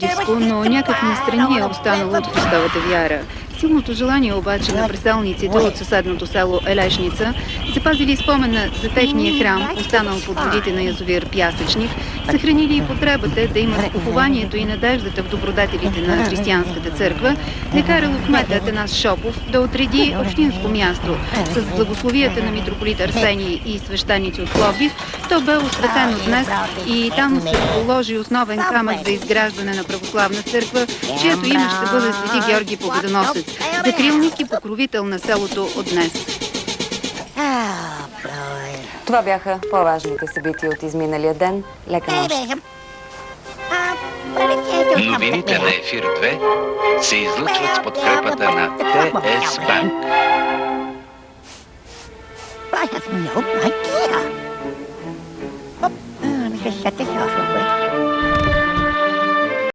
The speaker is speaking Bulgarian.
диско, но някак настрани е останало от Христовата вяра. Силното желание обаче на преселниците от съседното село Елешница, запазили спомена за техния храм, останал под водите на язовир Пясъчник, съхранили и потребата да имат упованието и надеждата в добродетелите на християнската църква, е карало кмета Атанас Шопов да отреди общинско място. С благословията на митрополит Арсений и свещеници от Пловдив, то бе осветено днес и там се положи основен камък за изграждане на православна църква, чието име ще бъде Свети Георги Победоносец, закрилник и покровител на селото от днес. Това бяха по-важните събития от изминалия ден. Лека нощ! Новините на Ефир 2 се излъчват с подкрепата на ТС Банк. I have no idea. Oh, let me just shut this off real quick.